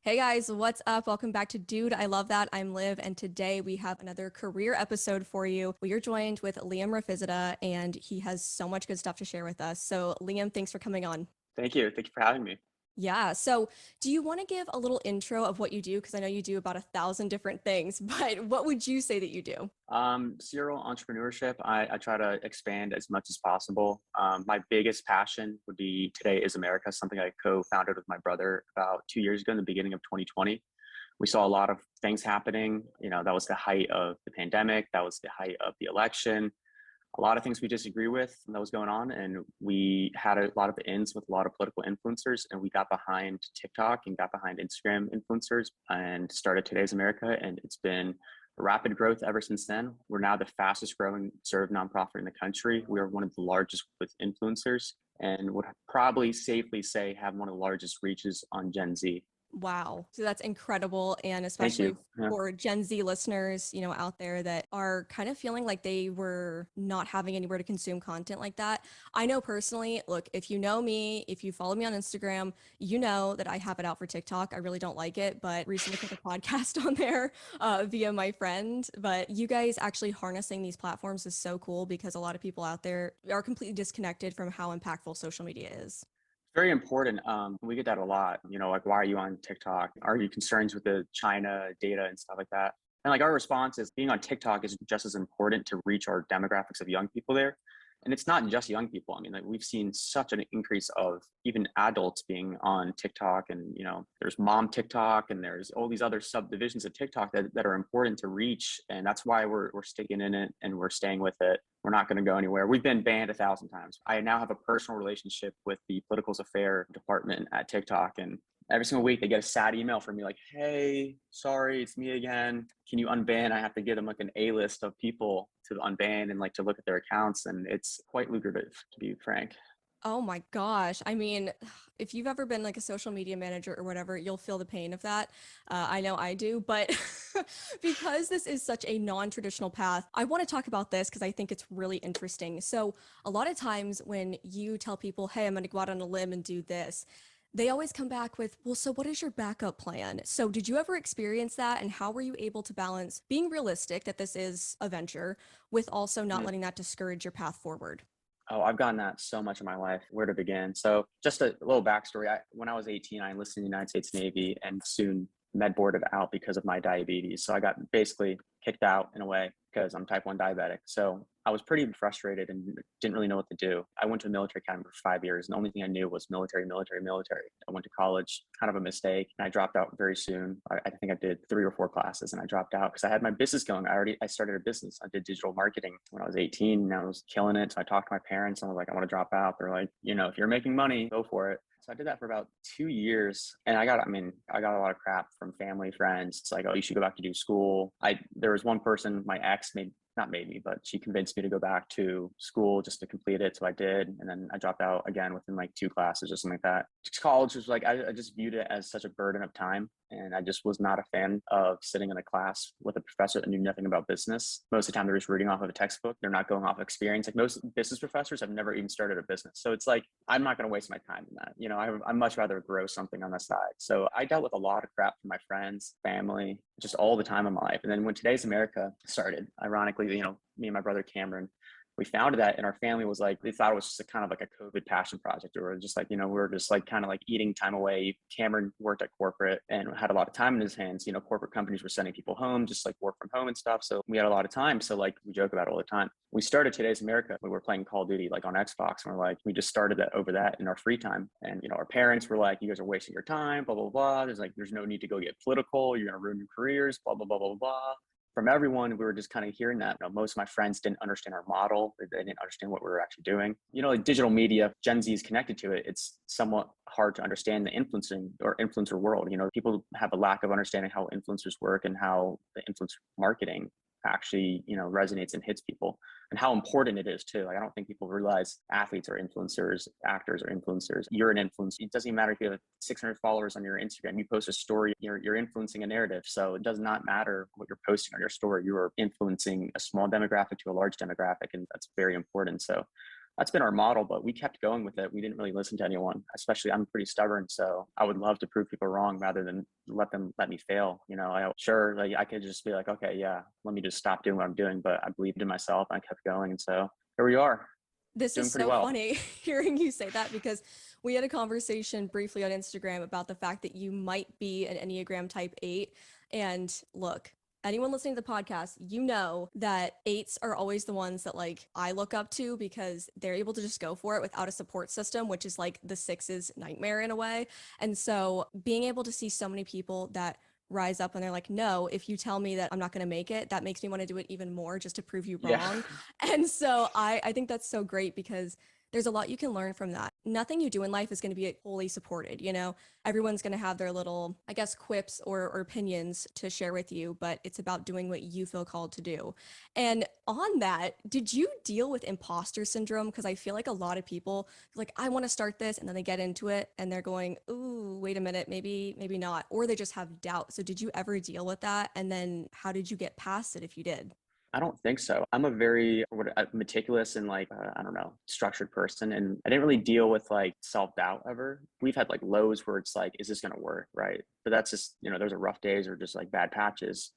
Hey guys, what's up? Welcome back to Dude, I Love That. I'm Liv, and today we have another career episode for you. We are joined with Liam Rafizadeh, and he has so much good stuff to share with us. So, Liam, thanks for coming on. Thank you. Thank you for having me. Yeah, so do you want to give a little intro of what you do? Because I know you do about 1,000 different things, but what would you say that you do? Serial entrepreneurship, I try to expand as much as possible. My biggest passion would be Today is America, something I co-founded with my brother about 2 years ago in the beginning of 2020. We saw a lot of things happening. That was the height of the pandemic. That was the height of the election. A lot of things we disagree with that was going on. And we had a lot of ins with a lot of political influencers. And we got behind TikTok and got behind Instagram influencers and started Today's America. And it's been rapid growth ever since then. We're now the fastest growing served nonprofit in the country. We are one of the largest with influencers and would probably safely say have one of the largest reaches on Gen Z. Wow. So that's incredible. And Thank especially you. Yeah. for Gen Z listeners, out there that are kind of feeling like they were not having anywhere to consume content like that. I know personally, look, if you know me, if you follow me on Instagram, you know that I have it out for TikTok. I really don't like it, but recently put a podcast on there via my friend. But you guys actually harnessing these platforms is so cool because a lot of people out there are completely disconnected from how impactful social media is. Very important. We get that a lot. Like, why are you on TikTok? Are you concerned with the China data and stuff like that? And like our response is being on TikTok is just as important to reach our demographics of young people there. And it's not just young people. I mean, like we've seen such an increase of even adults being on TikTok, and there's mom TikTok, and there's all these other subdivisions of TikTok that are important to reach. And that's why we're sticking in it and we're staying with it. We're not going to go anywhere. We've been banned 1,000 times. I now have a personal relationship with the political affairs department at TikTok, and every single week they get a sad email from me like, hey, sorry, it's me again. Can you unban? I have to give them like an A list of people to unban and like to look at their accounts. And it's quite lucrative, to be frank. Oh my gosh. I mean, if you've ever been like a social media manager or whatever, you'll feel the pain of that. I know I do, but because this is such a non-traditional path, I want to talk about this because I think it's really interesting. So, a lot of times when you tell people, hey, I'm going to go out on a limb and do this, they always come back with, well, so what is your backup plan? So, did you ever experience that? And how were you able to balance being realistic that this is a venture with also not Mm. letting that discourage your path forward? Oh, I've gotten that so much in my life. Where to begin? So, just a little backstory. When I was 18, I enlisted in the United States Navy and soon med boarded out because of my diabetes. So, I got basically kicked out in a way because I'm type 1 diabetic. So, I was pretty frustrated and didn't really know what to do. I went to a military academy for 5 years, and the only thing I knew was military, military, military. I went to college, kind of a mistake, and I dropped out very soon. I think I did 3 or 4 classes, and I dropped out because I had my business going. I started a business. I did digital marketing when I was 18, and I was killing it. So I talked to my parents, and I was like, I want to drop out. They're like, if you're making money, go for it. So I did that for about 2 years, and I got a lot of crap from family, friends. It's like, oh, you should go back to do school. There was one person, my ex made not made me, but she convinced me to go back to school just to complete it. So I did. And then I dropped out again within like 2 classes or something like that. College was like, I just viewed it as such a burden of time. And I just was not a fan of sitting in a class with a professor that knew nothing about business. Most of the time, they're just reading off of a textbook. They're not going off experience. Like most business professors have never even started a business. So it's like, I'm not going to waste my time in that. I'd much rather grow something on the side. So I dealt with a lot of crap from my friends, family, just all the time in my life. And then when Today's America started, ironically, me and my brother Cameron, we founded that, and our family was like, they thought it was just a kind of like a COVID passion project. Or just like, we were just like kind of like eating time away. Cameron worked at corporate and had a lot of time in his hands. Corporate companies were sending people home, just like work from home and stuff. So we had a lot of time. So like we joke about it all the time. We started Today's America. We were playing Call of Duty like on Xbox, and we're like, we just started that over that in our free time. And our parents were like, you guys are wasting your time, blah, blah, blah. There's no need to go get political. You're gonna ruin your careers, blah, blah, blah, blah, blah. From everyone, we were just kind of hearing that. Most of my friends didn't understand our model. They didn't understand what we were actually doing. Like digital media, Gen Z is connected to it. It's somewhat hard to understand the influencing or influencer world. People have a lack of understanding how influencers work and how the influencer marketing actually, resonates and hits people, and how important it is too. Like, I don't think people realize athletes are influencers, actors are influencers. You're an influencer. It doesn't even matter if you have 600 followers on your Instagram. You post a story, you're influencing a narrative. So it does not matter what you're posting on your story. You are influencing a small demographic to a large demographic, and that's very important. So that's been our model, but we kept going with it. We didn't really listen to anyone, especially I'm pretty stubborn. So I would love to prove people wrong rather than let me fail. Sure, like I could just be like, okay, yeah, let me just stop doing what I'm doing. But I believed in myself and I kept going. And so here we are, This doing is pretty so well. funny hearing you say that, because we had a conversation briefly on Instagram about the fact that you might be an Enneagram Type 8. And look, anyone listening to the podcast, you know that 8s are always the ones that like I look up to, because they're able to just go for it without a support system, which is like the 6's nightmare in a way. And so being able to see so many people that rise up and they're like, no, if you tell me that I'm not going to make it, that makes me want to do it even more just to prove you Yeah. wrong. And so I think that's so great, because there's a lot you can learn from that. Nothing you do in life is going to be wholly supported. Everyone's going to have their little, I guess, quips or opinions to share with you, but it's about doing what you feel called to do. And on that, did you deal with imposter syndrome? Because I feel like a lot of people like, I want to start this, and then they get into it and they're going, ooh, wait a minute, maybe not, or they just have doubt. So did you ever deal with that? And then how did you get past it if you did? I don't think so. I'm a very meticulous and I don't know, structured person. And I didn't really deal with like self-doubt ever. We've had like lows where it's like, is this going to work? Right. But that's just, those are rough days or just like bad patches.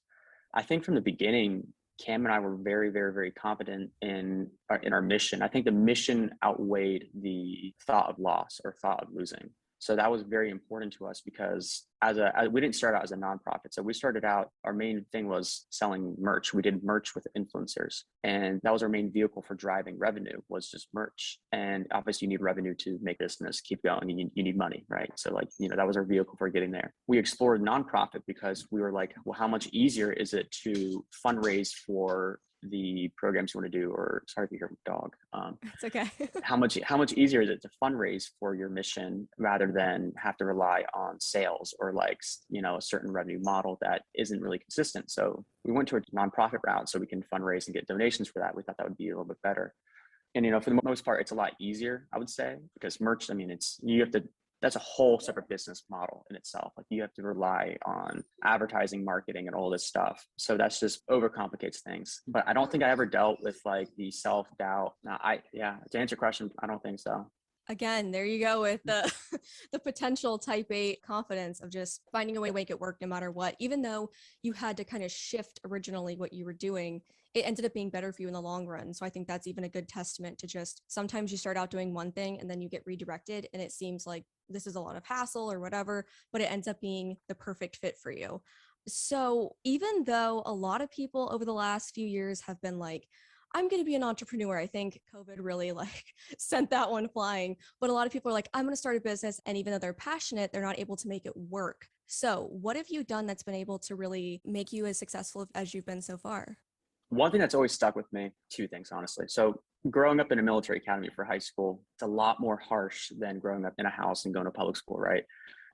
I think from the beginning, Cam and I were very, very, very confident in our mission. I think the mission outweighed the thought of loss or thought of losing. So that was very important to us, because we didn't start out as a nonprofit. So we started out, our main thing was selling merch. We did merch with influencers, and that was our main vehicle for driving revenue, was just merch. And obviously you need revenue to make business keep going, and you need money, right? So that was our vehicle for getting there. We explored nonprofit because we were like, well, how much easier is it to fundraise for the programs you want to do? Or sorry if you hear my dog. It's okay. how much easier is it to fundraise for your mission rather than have to rely on sales or a certain revenue model that isn't really consistent? So we went to a nonprofit route so we can fundraise and get donations for that. We thought that would be a little bit better. And for the most part, it's a lot easier, I would say, because merch, that's a whole separate business model in itself. Like you have to rely on advertising, marketing, and all this stuff. So that's just overcomplicates things. But I don't think I ever dealt with like the self-doubt. To answer your question, I don't think so. Again, there you go with the the potential Type 8 confidence of just finding a way to make it work no matter what. Even though you had to kind of shift originally what you were doing, it ended up being better for you in the long run. So I think that's even a good testament to just sometimes you start out doing one thing and then you get redirected and it seems like this is a lot of hassle or whatever, but it ends up being the perfect fit for you. So even though a lot of people over the last few years have been like, I'm going to be an entrepreneur. I think COVID really sent that one flying. But a lot of people are like, I'm going to start a business. And even though they're passionate, they're not able to make it work. So what have you done that's been able to really make you as successful as you've been so far? One thing that's always stuck with me, two things, honestly. So growing up in a military academy for high school, it's a lot more harsh than growing up in a house and going to public school, right?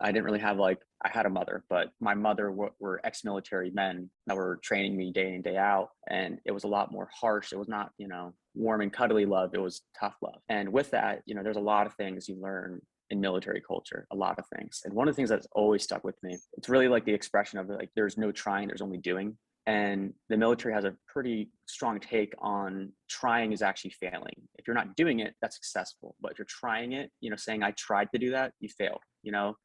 I didn't really have I had a mother, but my mother were ex-military men that were training me day in, day out. And it was a lot more harsh. It was not, warm and cuddly love. It was tough love. And with that, there's a lot of things you learn in military culture, a lot of things. And one of the things that's always stuck with me, it's really like the expression of there's no trying, there's only doing. And the military has a pretty strong take on trying is actually failing. If you're not doing it, that's successful. But if you're trying it, saying I tried to do that, you failed.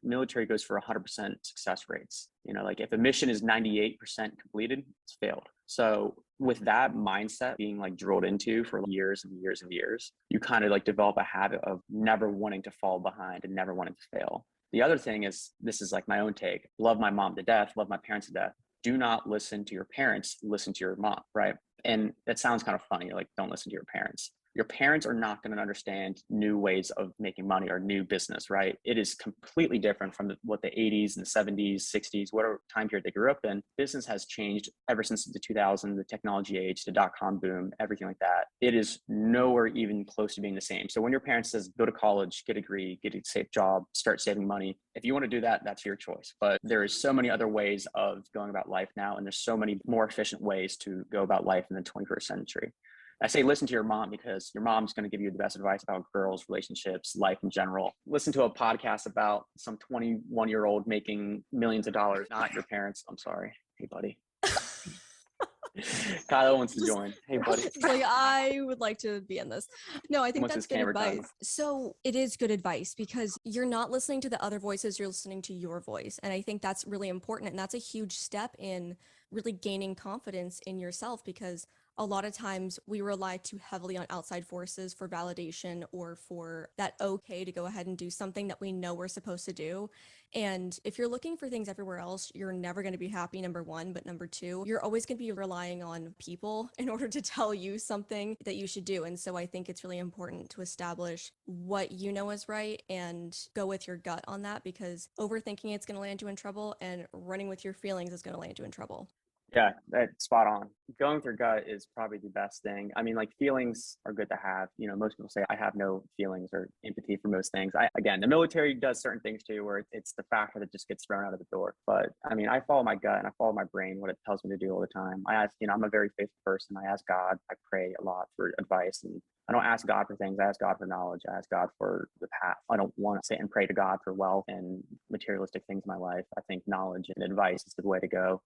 Military goes for 100% success rates. If a mission is 98% completed, it's failed. So with that mindset being drilled into for years and years and years, you kind of develop a habit of never wanting to fall behind and never wanting to fail. The other thing is, this is my own take, love my mom to death, love my parents to death. Do not listen to your parents, listen to your mom, right? And that sounds kind of funny, don't listen to your parents. Your parents are not going to understand new ways of making money or new business, right? It is completely different from what the 80s and the 70s, 60s, whatever time period they grew up in. Business has changed ever since the 2000s, the technology age, the dot-com boom, everything like that. It is nowhere even close to being the same. So when your parents says, go to college, get a degree, get a safe job, start saving money, if you want to do that, that's your choice. But there is so many other ways of going about life now. And there's so many more efficient ways to go about life in the 21st century. I say listen to your mom because your mom's going to give you the best advice about girls, relationships, life in general. Listen to a podcast about some 21-year-old making millions of dollars, not your parents. I'm sorry. Hey, buddy. Kyle wants to Just join. Hey, buddy. like, I would like to be in this. No, I think Wants that's his good camera time. advice. So it is good advice because you're not listening to the other voices, you're listening to your voice. And I think that's really important. And that's a huge step in really gaining confidence in yourself, because a lot of times we rely too heavily on outside forces for validation or for that okay to go ahead and do something that we know we're supposed to do. And if you're looking for things everywhere else, you're never going to be happy, number one. But number two, you're always going to be relying on people in order to tell you something that you should do. And so I think it's really important to establish what you know is right and go with your gut on that, because overthinking it's going to land you in trouble, and running with your feelings is going to land you in trouble. Yeah, that's spot on. Going with your gut is probably the best thing. I mean, like feelings are good to have. You know, most people say I have no feelings or empathy for most things. Again, the military does certain things too, where it's the factor that just gets thrown out of the door. But I mean, I follow my gut and I follow my brain, what it tells me to do all the time. I ask, you know, I'm a very faithful person. I ask God, I pray a lot for advice, and I don't ask God for things. I ask God for knowledge. I ask God for the path. I don't want to sit and pray to God for wealth and materialistic things in my life. I think knowledge and advice is the way to go.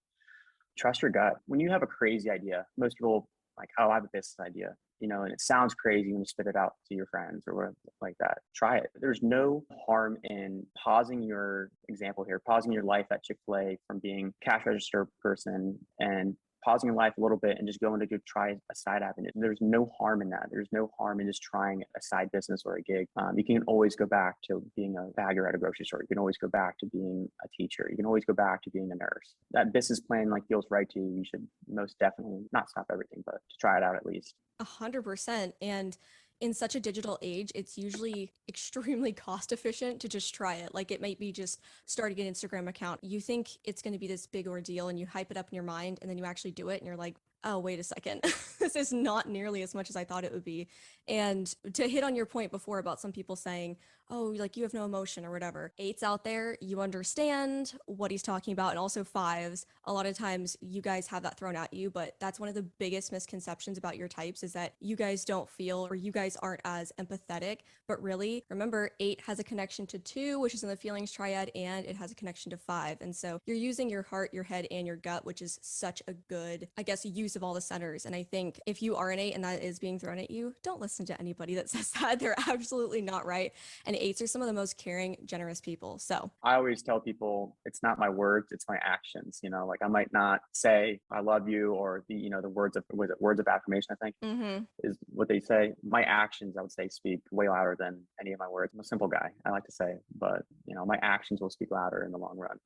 Trust your gut. When you have a crazy idea, most people like, oh, I have a business idea, you know, and it sounds crazy when you spit it out to your friends or whatever like that. Try it. There's no harm in pausing your example here, pausing your life at Chick-fil-A from being cash register person and pausing your life a little bit and just going to go try a side avenue. There's no harm in that. There's no harm in just trying a side business or a gig. You can always go back to being a bagger at a grocery store. You can always go back to being a teacher. You can always go back to being a nurse. That business plan like feels right to you. You should most definitely not stop everything, but to try it out at least. 100%. And in such a digital age, it's usually extremely cost efficient to just try it. Like, it might be just starting an Instagram account. You think it's going to be this big ordeal and you hype it up in your mind, and then you actually do it and you're like, oh, wait a second. This is not nearly as much as I thought it would be. And to hit on your point before about some people saying, oh, like you have no emotion or whatever, eights out there, you understand what he's talking about. And also fives, a lot of times you guys have that thrown at you, but that's one of the biggest misconceptions about your types, is that you guys don't feel, or you guys aren't as empathetic. But really, remember, eight has a connection to two, which is in the feelings triad, and it has a connection to five. And so you're using your heart, your head, and your gut, which is such a good, I guess, use of all the centers. And I think if you are an eight and that is being thrown at you, don't listen to anybody that says that. They're absolutely not right. And eights are some of the most caring, generous people. So I always tell people it's not my words, it's my actions. You know, like I might not say I love you or the, you know, the words of, was it words of affirmation, I think is what they say. My actions, I would say, speak way louder than any of my words. I'm a simple guy, I like to say, but you know, my actions will speak louder in the long run.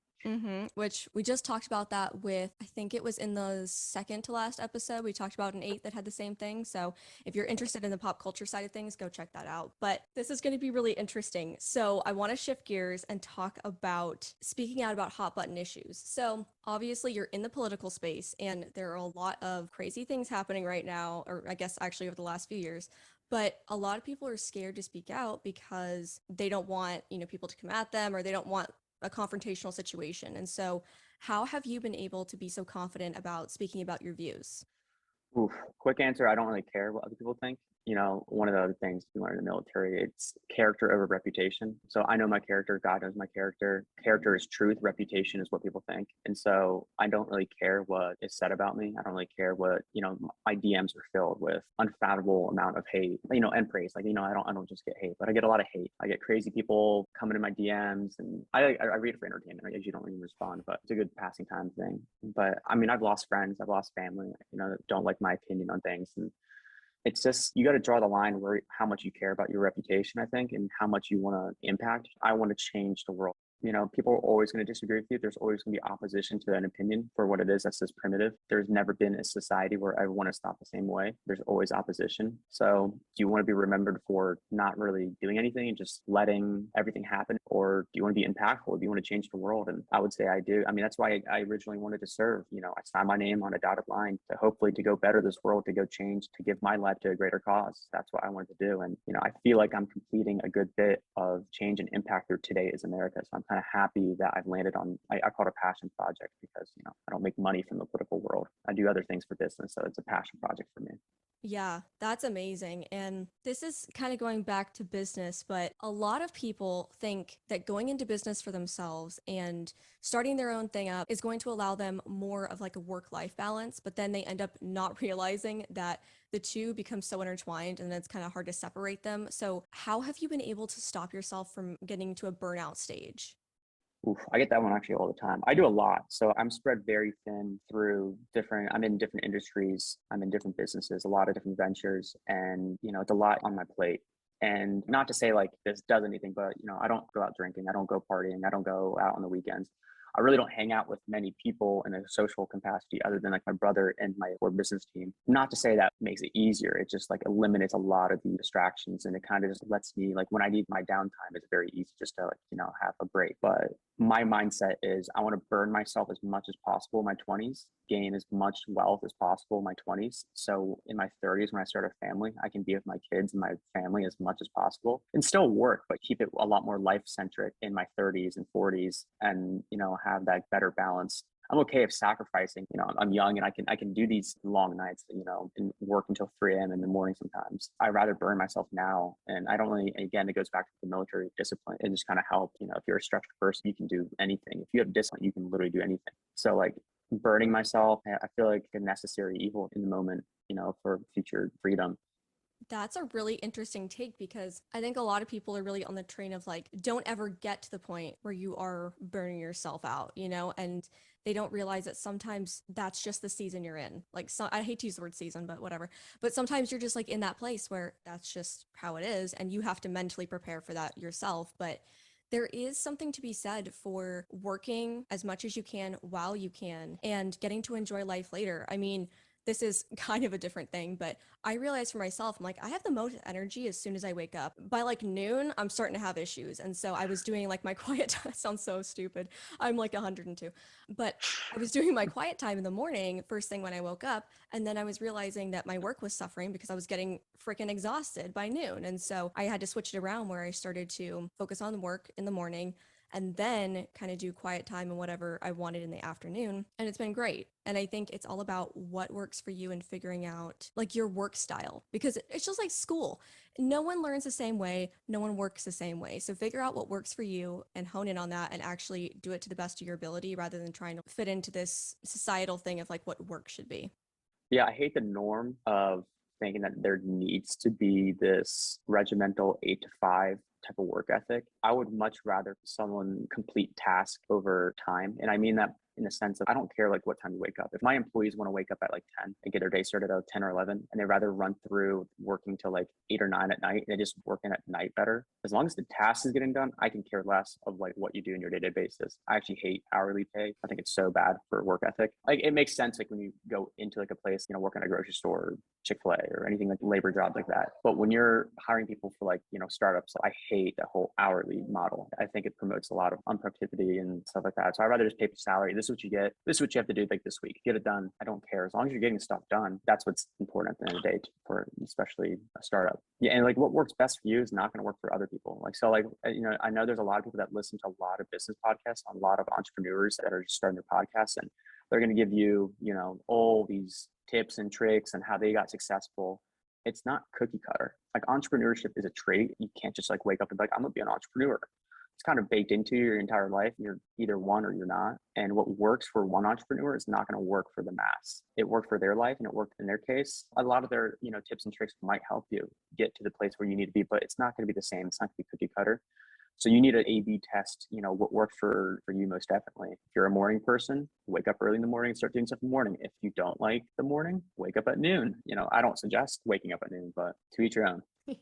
Which we just talked about that with, I think it was in the second to last episode, we talked about an eight that had the same thing. So if you're interested in the pop culture side of things, go check that out. But this is going to be really interesting. So I want to shift gears and talk about speaking out about hot button issues. So obviously you're in the political space and there are a lot of crazy things happening right now, or I guess actually over the last few years. But a lot of people are scared to speak out because they don't want, people to come at them, or they don't want a confrontational situation. And so, how have you been able to be so confident about speaking about your views? Oof, quick answer. I don't really care what other people think. You know, one of the other things we learn in the military, it's character over reputation. So I know my character, God knows my character. Character is truth, reputation is what people think. And so I don't really care what is said about me. I don't really care what, my DMs are filled with unfathomable amount of hate, and praise. Like, I don't just get hate, but I get a lot of hate. I get crazy people coming in my DMs, and I read it for entertainment. I usually don't even respond, but it's a good passing time thing. But I mean, I've lost friends, I've lost family, that don't like my opinion on things. And it's just, you got to draw the line where how much you care about your reputation, I think, and how much you want to impact. I want to change the world. People are always going to disagree with you. There's always going to be opposition to an opinion for what it is. That's just primitive. There's never been a society where everyone is thought the same way. There's always opposition. So do you want to be remembered for not really doing anything and just letting everything happen? Or do you want to be impactful? Do you want to change the world? And I would say I do. I mean, that's why I originally wanted to serve. I signed my name on a dotted line to hopefully to go better this world, to go change, to give my life to a greater cause. That's what I wanted to do. And, I feel like I'm completing a good bit of change and impact through Today is America. So I'm kind of happy that I've landed on, I call it a passion project because, I don't make money from the political world. I do other things for business. So it's a passion project for me. Yeah, that's amazing. And this is kind of going back to business, but a lot of people think that going into business for themselves and starting their own thing up is going to allow them more of like a work-life balance, but then they end up not realizing that the two become so intertwined and it's kind of hard to separate them. So, how have you been able to stop yourself from getting to a burnout stage? Oof, I get that one actually all the time. I do a lot. So I'm spread very thin through I'm in different industries, I'm in different businesses, a lot of different ventures, and it's a lot on my plate. And not to say like this does anything, but I don't go out drinking, I don't go partying, I don't go out on the weekends. I really don't hang out with many people in a social capacity other than like my brother and my core business team. Not to say that makes it easier. It just like eliminates a lot of the distractions and it kind of just lets me like when I need my downtime, it's very easy just to like, have a break. But my mindset is I want to burn myself as much as possible in my 20s, gain as much wealth as possible in my 20s. So in my 30s, when I start a family, I can be with my kids and my family as much as possible and still work, but keep it a lot more life centric in my 30s and 40s and, have that better balance. I'm okay if sacrificing, I'm young and I can do these long nights, and work until 3 a.m. in the morning sometimes. I rather burn myself now. And I don't really, again, it goes back to the military discipline. It just kind of help, if you're a structured person, you can do anything. If you have discipline, you can literally do anything. So like burning myself, I feel like a necessary evil in the moment, for future freedom. That's a really interesting take because I think a lot of people are really on the train of like, don't ever get to the point where you are burning yourself out, and they don't realize that sometimes that's just the season you're in. Like, so I hate to use the word season, but whatever. But sometimes you're just like in that place where that's just how it is, and you have to mentally prepare for that yourself. But there is something to be said for working as much as you can while you can and getting to enjoy life later. I mean, this is kind of a different thing, but I realized for myself, I'm like, I have the most energy as soon as I wake up. By like noon, I'm starting to have issues. And so I was doing like my quiet time. Sounds so stupid. I'm like 102. But I was doing my quiet time in the morning, first thing when I woke up. And then I was realizing that my work was suffering because I was getting freaking exhausted by noon. And so I had to switch it around where I started to focus on work in the morning and then kind of do quiet time and whatever I wanted in the afternoon. And it's been great. And I think it's all about what works for you and figuring out like your work style because it's just like school. No one learns the same way, no one works the same way. So figure out what works for you and hone in on that and actually do it to the best of your ability rather than trying to fit into this societal thing of like what work should be. Yeah, I hate the norm of thinking that there needs to be this regimental 8 to 5 type of work ethic. I would much rather someone complete task over time. And I mean that in the sense of I don't care like what time you wake up. If my employees want to wake up at like 10 and get their day started at 10 or 11, and they rather run through working till like 8 or 9 at night, and they just working at night better. As long as the task is getting done, I can care less of like what you do in your day-to-day basis. I actually hate hourly pay. I think it's so bad for work ethic. Like it makes sense like when you go into like a place, work in a grocery store, or Chick-fil-A or anything like labor jobs like that. But when you're hiring people for like, startups, I hate the whole hourly model. I think it promotes a lot of unproductivity and stuff like that. So I'd rather just pay for salary. This is what you get. This is what you have to do like this week. Get it done. I don't care. As long as you're getting stuff done, that's what's important at the end of the day for especially a startup. Yeah. And like what works best for you is not going to work for other people. Like, so like, I know there's a lot of people that listen to a lot of business podcasts, a lot of entrepreneurs that are just starting their podcasts and they're going to give you, all these tips and tricks and how they got successful. It's not cookie cutter. Like entrepreneurship is a trait. You can't just like wake up and be like, I'm gonna be an entrepreneur. It's kind of baked into your entire life. You're either one or you're not. And what works for one entrepreneur is not going to work for the mass. It worked for their life and it worked in their case. A lot of their, tips and tricks might help you get to the place where you need to be, but it's not going to be the same. It's not going to be cookie cutter. So you need an A/B test, what works for you most definitely. If you're a morning person, wake up early in the morning and start doing stuff in the morning. If you don't like the morning, wake up at noon. I don't suggest waking up at noon, but to each your own. Yeah.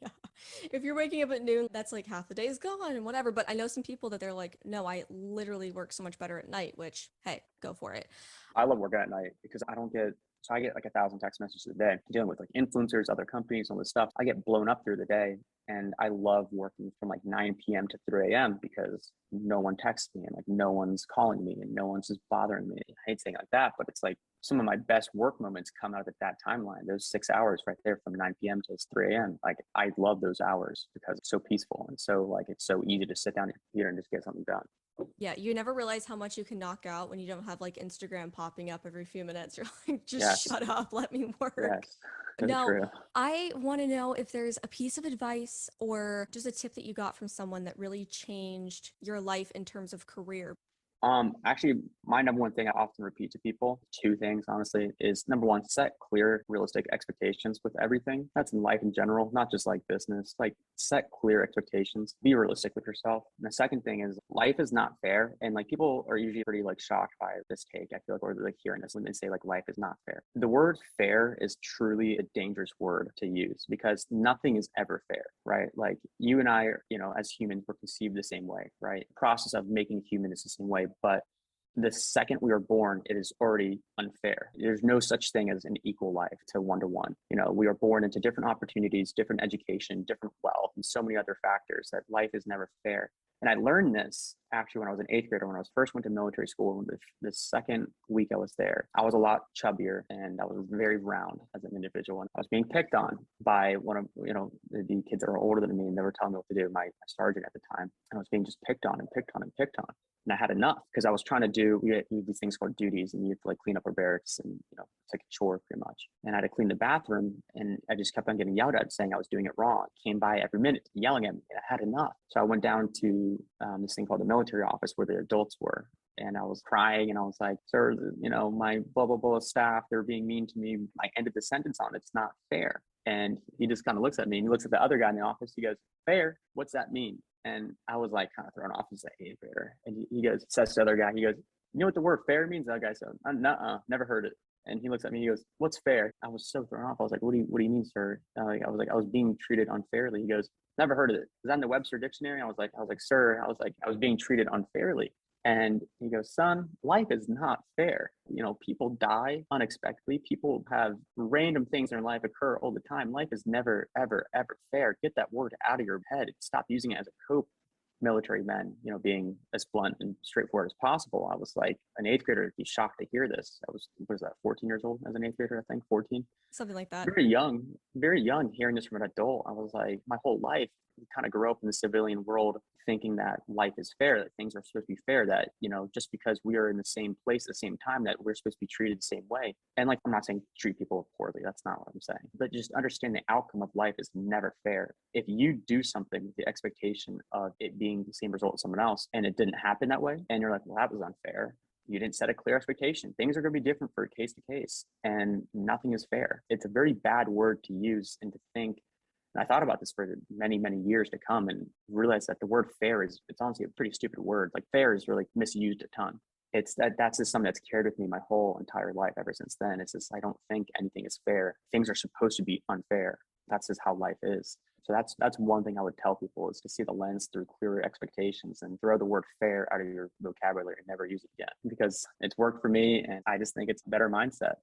If you're waking up at noon, that's like half the day is gone and whatever. But I know some people that they're like, no, I literally work so much better at night, which, hey, go for it. I love working at night because I get like 1,000 text messages a day dealing with like influencers, other companies, all this stuff. I get blown up through the day and I love working from like 9 p.m. to 3 a.m. because no one texts me and like no one's calling me and no one's just bothering me. I hate saying like that, but it's like some of my best work moments come out of that timeline, those 6 hours right there from 9 p.m. to 3 a.m. Like I love those hours because it's so peaceful and so like it's so easy to sit down at your computer and just get something done. Yeah, you never realize how much you can knock out when you don't have like Instagram popping up every few minutes. You're like, just Yes. shut up, let me work. Yes. So Now, true. I want to know if there's a piece of advice or just a tip that you got from someone that really changed your life in terms of career. Actually, my number one thing I often repeat to people, two things, honestly, is number one, set clear, realistic expectations with everything. That's in life in general, not just like business. Like, set clear expectations, be realistic with yourself. And the second thing is life is not fair. And like people are usually pretty like shocked by this take. I feel like, or they're like hearing this when they say like life is not fair. The word fair is truly a dangerous word to use because nothing is ever fair, right? Like you and I, as humans, we're conceived the same way, right? The process of making a human is the same way. But the second we are born, it is already unfair. There's no such thing as an equal life to one. We are born into different opportunities, different education, different wealth, and so many other factors that life is never fair. And I learned this actually when I was an eighth grader, when I was first went to military school. The second week I was there, I was a lot chubbier and I was very round as an individual. And I was being picked on by one of, the kids that were older than me, and they were telling me what to do, my sergeant at the time. And I was being just picked on and picked on and picked on. And I had enough because I was trying to do, we had these things called duties, and you have to like clean up our barracks, and it's like a chore pretty much. And I had to clean the bathroom, and I just kept on getting yelled at saying I was doing it wrong. Came by every minute yelling at me, and I had enough. So I went down to this thing called the military office where the adults were. And I was crying and I was like, sir, my blah, blah, blah staff, they're being mean to me. I ended the sentence on, it's not fair. And he just kind of looks at me and he looks at the other guy in the office. He goes, fair? What's that mean? And I was like kind of thrown off as an eighth grader. And he goes, says to the other guy, he goes, you know what the word fair means? The other guy said, nuh-uh, never heard it. And he looks at me, he goes, what's fair? I was so thrown off. I was like, what do you mean, sir? I was being treated unfairly. He goes, never heard of it. Is that in the Webster dictionary? I was like, sir, I was being treated unfairly. And he goes, son, life is not fair. People die unexpectedly. People have random things in their life occur all the time. Life is never, ever, ever fair. Get that word out of your head. Stop using it as a cope. Military men, being as blunt and straightforward as possible. I was like an eighth grader would be shocked to hear this. I was, what is that, 14 years old as an eighth grader, I think, 14. Something like that. Very young hearing this from an adult. I was like, my whole life, kind of grew up in the civilian world thinking that life is fair, that things are supposed to be fair, that, just because we are in the same place at the same time, that we're supposed to be treated the same way. And like, I'm not saying treat people poorly. That's not what I'm saying. But just understand the outcome of life is never fair. If you do something with the expectation of it being the same result as someone else, and it didn't happen that way, and you're like, well, that was unfair. You didn't set a clear expectation. Things are going to be different for case to case, and nothing is fair. It's a very bad word to use and to think. And I thought about this for many, many years to come and realized that the word fair it's honestly a pretty stupid word. Like fair is really misused a ton. That's just something that's carried with me my whole entire life ever since then. It's just, I don't think anything is fair. Things are supposed to be unfair. That's just how life is. So that's one thing I would tell people, is to see the lens through clearer expectations and throw the word fair out of your vocabulary and never use it again, because it's worked for me. And I just think it's a better mindset.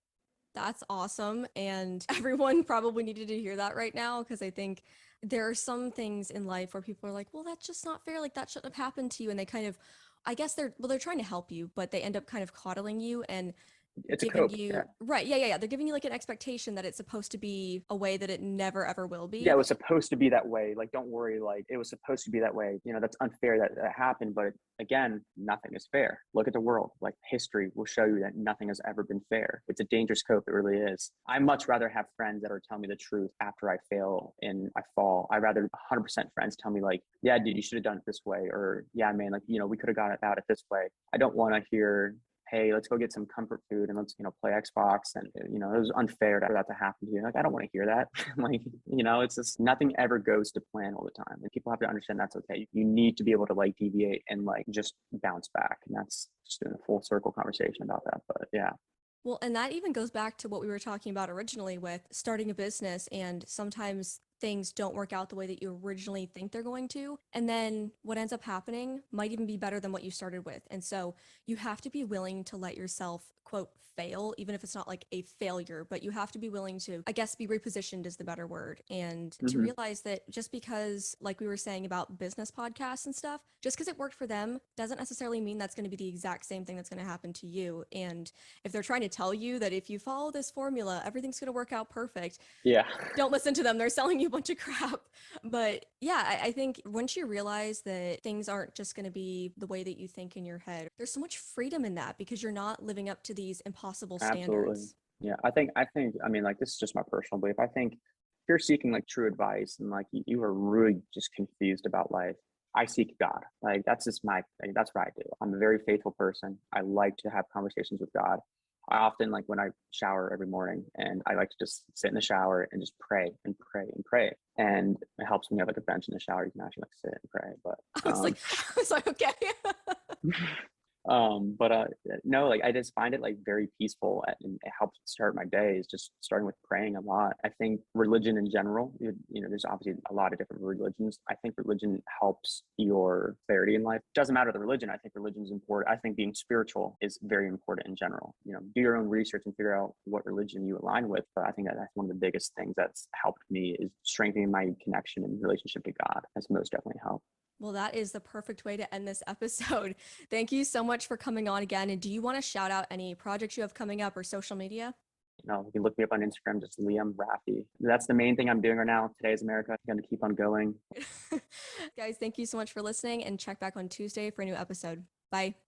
That's awesome. And everyone probably needed to hear that right now, because I think there are some things in life where people are like, well, that's just not fair. Like that shouldn't have happened to you. And they kind of, I guess they're trying to help you, but they end up kind of coddling you and It's a giving cope. you, Yeah. right. Yeah. They're giving you like an expectation that it's supposed to be a way that it never ever will Yeah, be. it was supposed to be that way. Like, don't worry. Like, it was supposed to be that way. That's unfair that happened. But again, nothing is fair. Look at the world. Like, history will show you that nothing has ever been fair. It's a dangerous cope. It really is. I much rather have friends that are telling me the truth after I fail and I fall. I'd rather 100% friends tell me like, yeah, dude, you should have done it this way. Or yeah, man, like, we could have got it out it this way. I don't want to hear, hey, let's go get some comfort food and let's, play Xbox. And, it was unfair for that to happen to you. Like, I don't want to hear that. Like, it's just nothing ever goes to plan all the time. And people have to understand that's okay. You need to be able to like deviate and like just bounce back. And that's just doing a full circle conversation about that. But yeah. Well, and that even goes back to what we were talking about originally with starting a business, and sometimes things don't work out the way that you originally think they're going to. And then what ends up happening might even be better than what you started with. And so you have to be willing to let yourself, quote, fail, even if it's not like a failure, but you have to be willing to, I guess, be repositioned is the better word. And to Mm-hmm. realize that just because, like we were saying about business podcasts and stuff, just because it worked for them doesn't necessarily mean that's going to be the exact same thing that's going to happen to you. And if they're trying to tell you that if you follow this formula, everything's going to work out perfect, Yeah. don't listen to them. They're selling you a bunch of crap. But yeah, I think once you realize that things aren't just going to be the way that you think in your head, there's so much freedom in that because you're not living up to these impossible Absolutely. standards. Yeah. I mean, like, this is just my personal belief. I think if you're seeking like true advice and like you are really just confused about life, I seek God. Like, that's just like, that's what I do. I'm a very faithful person. I like to have conversations with God. I often, like, when I shower every morning, and I like to just sit in the shower and just pray and pray and pray. And it helps when you have like a bench in the shower. You can actually like sit and pray. I was like, I was like, okay. But no, like, I just find it like very peaceful, and it helps start my day is just starting with praying a lot. I think religion in general, there's obviously a lot of different religions. I think religion helps your clarity in life. Doesn't matter the religion. I think religion is important. I think being spiritual is very important in general. Do your own research and figure out what religion you align with. But I think that's one of the biggest things that's helped me is strengthening my connection and relationship to God. That's most definitely helped. Well, that is the perfect way to end this episode. Thank you so much for coming on again. And do you want to shout out any projects you have coming up or social media? You can look me up on Instagram, just Liam Rafi. That's the main thing I'm doing right now. Today's America. I'm going to keep on going. Guys, thank you so much for listening and check back on Tuesday for a new episode. Bye.